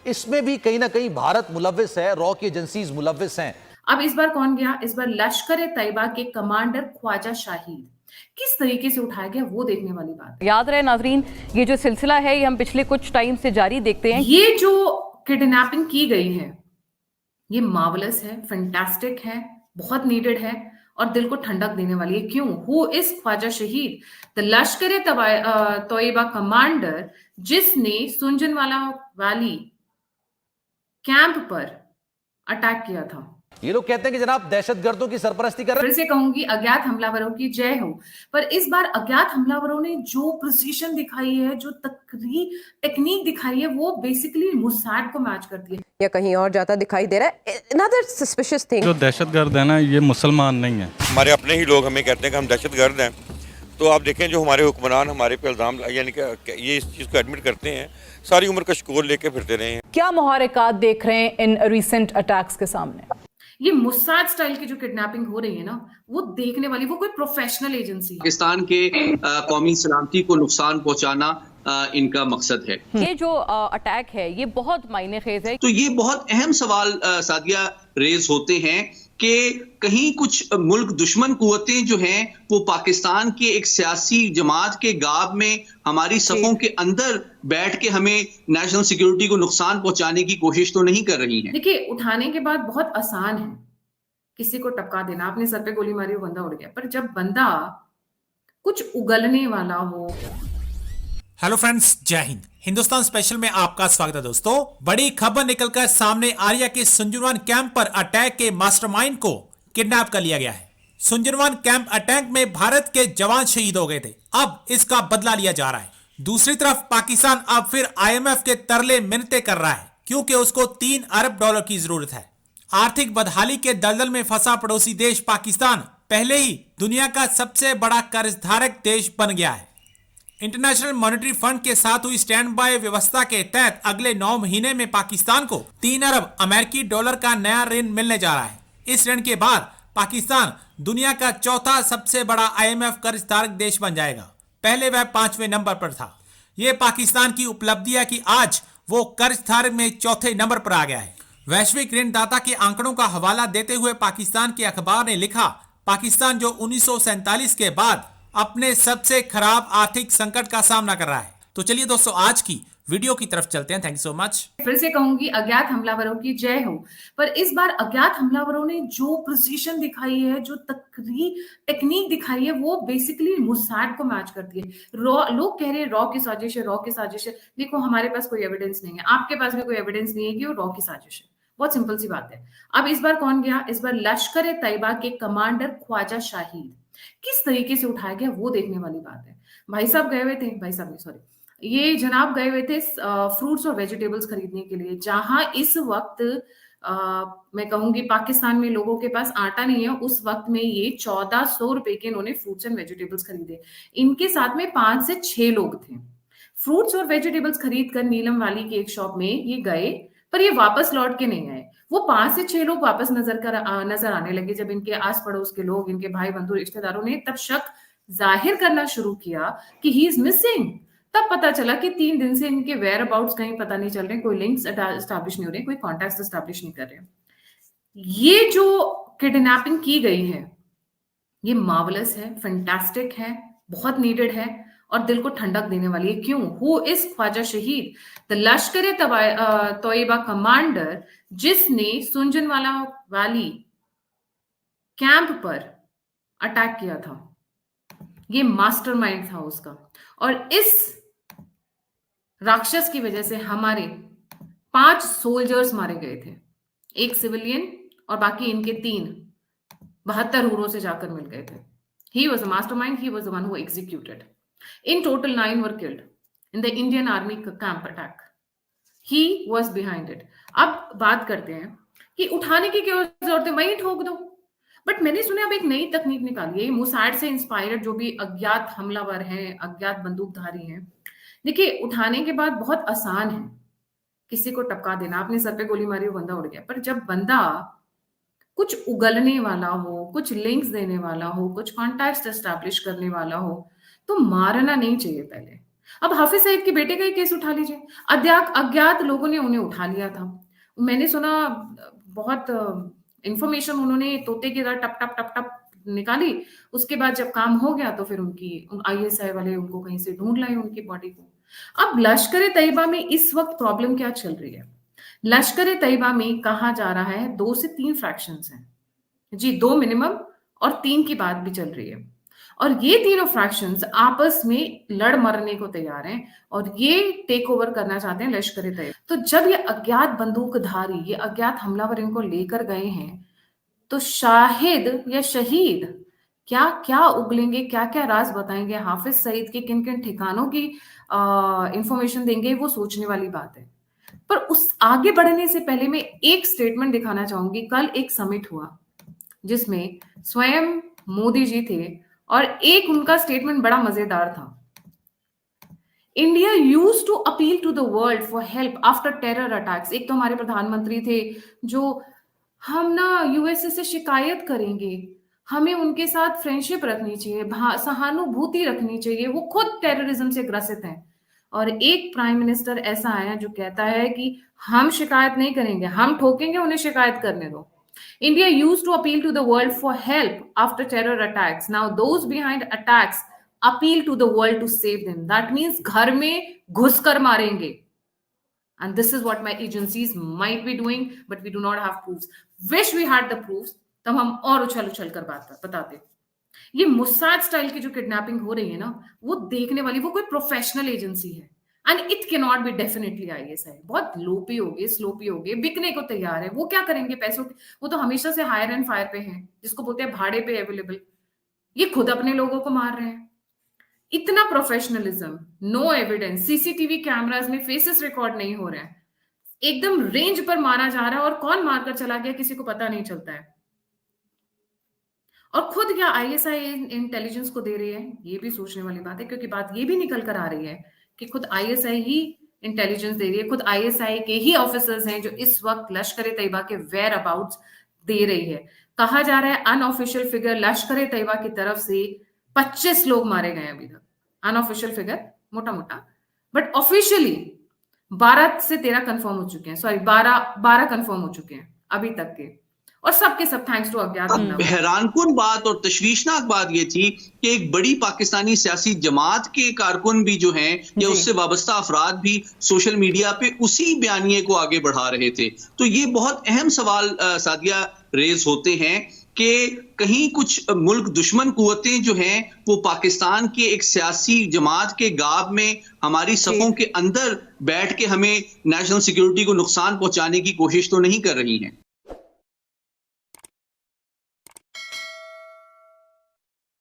इसमें भी कहीं ना कहीं भारत मुलव्विस है, रॉ की एजेंसीज मुलव्विस हैं। अब इस बार कौन गया? इस बार लश्कर तैयबा के कमांडर ख्वाजा शाहिद किस तरीके से उठाया गया वो देखने वाली बात है। याद रहे नाजरीन, ये जो सिलसिला है ये हम पिछले कुछ टाइम से जारी देखते हैं। ये जो किडनैपिंग की गई है ये मार्वलस है, फैंटास्टिक है, बहुत नीडेड है और दिल को ठंडक देने वाली है। क्यों? हु इज ख्वाजा शहीद, द लश्कर तोयबा कमांडर जिसने सुंजनवाला वैली कैंप पर अटैक किया था। ये लोग कहते हैं कि जनाब दहशतगर्दों की सरपरस्ती कर रहे फिर से कहूंगी अज्ञात हमलावरों की जय हो, पर इस बार अज्ञात हमलावरों ने जो प्रिसीशन दिखाई है, जो टेक्निक दिखाई है, वो बेसिकली मुसाद को मैच करती है या कहीं और जाता दिखाई दे रहा है। Another suspicious thing, जो दहशतगर्द है ना, ये मुसलमान नहीं है। हमारे अपने ही लोग हमें कहते हैं कि हम दहशतगर्द हैं। तो आप देखें जो हमारे हुक्मरान हमारे पे इल्ज़ाम यानी कि ये इस चीज़ को एडमिट करते हैं, सारी उम्र का शिकोर लेके फिरते रहे हैं। क्या मुहारिकात देख रहे हैं इन रिसेंट अटैक्स के सामने? ये मुसाद स्टाइल की जो किडनैपिंग हो रही है ना, वो देखने वाली, वो कोई प्रोफेशनल एजेंसी। पाकिस्तान के कौमी सलामती को नुकसान पहुंचाना इनका मकसद है। ये जो अटैक है ये बहुत मायने खेज है। तो ये बहुत अहम सवाल सादिया रेज होते हैं कि कहीं कुछ मुल्क दुश्मन कुव्वतें जो हैं वो पाकिस्तान के एक सियासी जमात के गाब में हमारी सफ़ों के अंदर बैठ के हमें नेशनल सिक्योरिटी को नुकसान पहुंचाने की कोशिश तो नहीं कर रही हैं। देखिए, उठाने के बाद बहुत आसान है किसी को टपका देना, आपने सर पे गोली मारी, वो बंदा उड़ गया। पर जब बंदा कुछ उगलने वाला हो। हेलो फ्रेंड्स, जय हिंद। हिंदुस्तान स्पेशल में आपका स्वागत है दोस्तों। बड़ी खबर निकलकर सामने आ रही है कि सुंजरवान कैंप पर अटैक के मास्टरमाइंड को किडनैप कर लिया गया है। सुंजरवान कैंप अटैक में भारत के जवान शहीद हो गए थे, अब इसका बदला लिया जा रहा है। दूसरी तरफ पाकिस्तान अब फिर IMF के तरले मिन्नतें कर रहा है क्योंकि उसको $3 अरब की जरूरत है। आर्थिक बदहाली के दलदल में फंसा पड़ोसी देश पाकिस्तान पहले ही दुनिया का सबसे बड़ा कर्जधारक देश बन गया है। इंटरनेशनल मॉनेटरी फंड के साथ हुई स्टैंड बाय व्यवस्था के तहत अगले 9 महीने में पाकिस्तान को $3 अरब अमेरिकी डॉलर का नया ऋण मिलने जा रहा है। इस ऋण के बाद पाकिस्तान दुनिया का चौथा सबसे बड़ा IMF कर्जधारक देश बन जाएगा। पहले वह 5वें नंबर पर था। यह पाकिस्तान की उपलब्धि है कि आज वो कर्जधारक में चौथे नंबर पर आ गया है। वैश्विक ऋणदाता के आंकड़ों का हवाला देते हुए पाकिस्तान के अखबार ने लिखा, पाकिस्तान जो 1947 के बाद अपने सबसे खराब आर्थिक संकट का सामना कर रहा है। तो चलिए दोस्तों, आज की वीडियो की तरफ चलते हैं। Thank you so much. फिर से कहूंगी अज्ञात हमलावरों की जय हो, पर इस बार अज्ञात हमलावरों ने जो प्रिसीशन दिखाई है, जो टेक्निक दिखाई है, वो बेसिकली मुसाद को मैच करती है। लोग कह रहे हैं रॉ की साजिश है, रॉ की साजिश है। देखो, हमारे पास कोई एविडेंस नहीं है, आपके पास भी कोई एविडेंस नहीं है कि वो रॉ की साजिश है। बहुत सिंपल सी बात है। अब इस बार कौन गया? इस बार लश्कर तैयबा के कमांडर ख्वाजा शाहिद किस तरीके से उठाया गया वो देखने वाली बात है। भाई साहब गए हुए थे, भाई साहब नहीं सॉरी, ये जनाब गए हुए थे फ्रूट्स और वेजिटेबल्स खरीदने के लिए, जहां इस वक्त मैं कहूंगी पाकिस्तान में लोगों के पास आटा नहीं है। उस वक्त में ये 1400 रुपए के इन्होंने फ्रूट्स एंड वेजिटेबल्स खरीदे। इनके साथ में 5 से 6 लोग थे। फ्रूट्स और वेजिटेबल्स खरीद कर नीलम वाली की एक शॉप में ये गए, पर ये वापस लौट के नहीं आए। वो 5 से 6 लोग वापस नजर आने लगे। जब इनके आस पड़ोस के लोग, इनके भाई बंधु रिश्तेदारों ने तब शक जाहिर करना शुरू किया कि ही इज मिसिंग, तब पता चला कि 3 दिन से इनके वेयर अबाउट्स कहीं पता नहीं चल रहे, कोई लिंक्स एस्टैब्लिश नहीं हो रहे, कोई कॉन्टैक्ट्स एस्टैब्लिश नहीं कर रहे। ये जो किडनैपिंग की गई है ये मार्वलस है, फैंटास्टिक है, बहुत नीडेड है और दिल को ठंडक देने वाली है। क्यों? हु इज ख्वाजा शहीद, द लश्कर तोयबा कमांडर जिसने सुंजनवाला वैली कैंप पर अटैक किया था। ये मास्टरमाइंड था उसका, और इस राक्षस की वजह से हमारे 5 सोल्जर्स मारे गए थे, 1 सिविलियन और बाकी इनके 3 72 हुरों से जाकर मिल गए थे। He was a mastermind. He was the one who executed. In total, 9 were killed in the Indian Army camp attack. He was behind it. अब बात करते हैं कि उठाने की क्या जरूरत है, वहीं ठोक दो। बट मैंने सुना अब एक नई तकनीक निकाली है, मुसाद से इंस्पायर्ड जो भी अज्ञात हमलावर हैं, अज्ञात बंदूकधारी हैं। देखिए, उठाने के बाद बहुत आसान है किसी को टपका देना, आपने सर पे गोली मारी, वो बंदा उड़ गया। पर जब बंदा कुछ उगलने वाला हो, कुछ लिंक्स देने वाला हो, कुछ कॉन्टैक्ट एस्टैब्लिश करने वाला हो, तो मारना नहीं चाहिए पहले। अब हाफिज सईद के बेटे का ही केस उठा लीजिए, अज्ञात लोगों ने उन्हें उठा लिया था। मैंने सुना बहुत इंफॉर्मेशन उन्होंने तोते की तरह टप टप टप टप निकाली, उसके बाद जब काम हो गया तो फिर उनकी ISI वाले उनको कहीं से ढूंढ लाए उनकी बॉडी को। अब लश्कर तैयबा में इस वक्त प्रॉब्लम क्या चल रही है? लश्कर तैयबा में कहा जा रहा है 2 से 3 फ्रैक्शंस हैं जी, 2 मिनिमम और 3 की बात भी चल रही है, और ये तीनों फ्रैक्शंस आपस में लड़ मरने को तैयार हैं और ये टेक ओवर करना चाहते हैं लश्कर तैयबा। तो जब ये अज्ञात बंदूकधारी, ये अज्ञात हमलावर इनको लेकर गए हैं, तो शाहिद या शहीद क्या क्या उगलेंगे, क्या क्या राज बताएंगे, हाफिज सईद के किन किन ठिकानों की इंफॉर्मेशन देंगे, वो सोचने वाली बात है। पर उस आगे बढ़ने से पहले मैं एक स्टेटमेंट दिखाना चाहूंगी। कल एक समिट हुआ जिसमें स्वयं मोदी जी थे और एक उनका स्टेटमेंट बड़ा मजेदार था। India used to appeal to the world for help after terror attacks. एक तो हमारे प्रधानमंत्री थे जो हम ना USA से शिकायत करेंगे, हमें उनके साथ फ्रेंडशिप रखनी चाहिए, सहानुभूति रखनी चाहिए, वो खुद टेररिज्म से ग्रसित हैं। और एक प्राइम मिनिस्टर ऐसा आया जो कहता है कि हम शिकायत नहीं करेंगे, हम ठोकेंगे, उन्हें शिकायत करने दो। India used to appeal to the world for help after terror attacks. Now those behind attacks appeal to the world to save them. That means घर में घुसकर मारेंगे. And this is what my agencies might be doing, but we do not have proofs. Wish we had the proofs. तब हम और उछल कर बात बताते। ये मुसाद स्टाइल की जो किडनैपिंग हो रही है ना, वो देखने वाली, वो कोई प्रोफेशनल एजेंसी है, and it can not be definitely ISI। बहुत लोपी हो गए, स्लोपी हो गए, बिकने को तैयार है। वो क्या करेंगे पैसों के? वो तो हमेशा से हायर एंड फायर पे हैं, जिसको बोलते हैं भाड़े पे अवेलेबल। ये खुद अपने लोगों को मार रहे हैं। इतना professionalism, no evidence, CCTV cameras में फेसेस रिकॉर्ड नहीं हो रहे हैं, एकदम रेंज पर मारा जा रहा है, और कौन मारकर चला गया किसी को पता नहीं चलता है। और खुद क्या ISI इंटेलिजेंस को दे रही है, ये भी सोचने वाली बात है, क्योंकि बात ये भी निकल कर आ रही है कि खुद ISI ही इंटेलिजेंस दे रही है, खुद ISI के ही ऑफिसर्स हैं जो इस वक्त लश्कर तैयबा के वेयर अबाउट्स दे रही है। कहा जा रहा है अनऑफिशियल फिगर लश्कर तैयबा की तरफ से 25 लोग मारे गए अभी तक। अनऑफिशियल फिगर मोटा मोटा, बट ऑफिशियली 12 से 13 कंफर्म हो चुके हैं, सॉरी 12 कंफर्म हो चुके हैं अभी तक के, और सबके सब थैंक्स टू अज्ञात। हैरानकुन बात और तशवीशनाक बात ये थी कि एक बड़ी पाकिस्तानी सियासी जमात के कारकुन भी जो हैं या उससे वाबस्ता अफराद भी सोशल मीडिया पे उसी बयानिए को आगे बढ़ा रहे थे। तो ये बहुत अहम सवाल सादिया रेज होते हैं कि कहीं कुछ मुल्क दुश्मन कुव्वतें जो हैं वो पाकिस्तान के एक सियासी जमात के गाब में हमारी सफों के अंदर बैठ के हमें नेशनल सिक्योरिटी को नुकसान पहुंचाने की कोशिश तो नहीं कर रही हैं।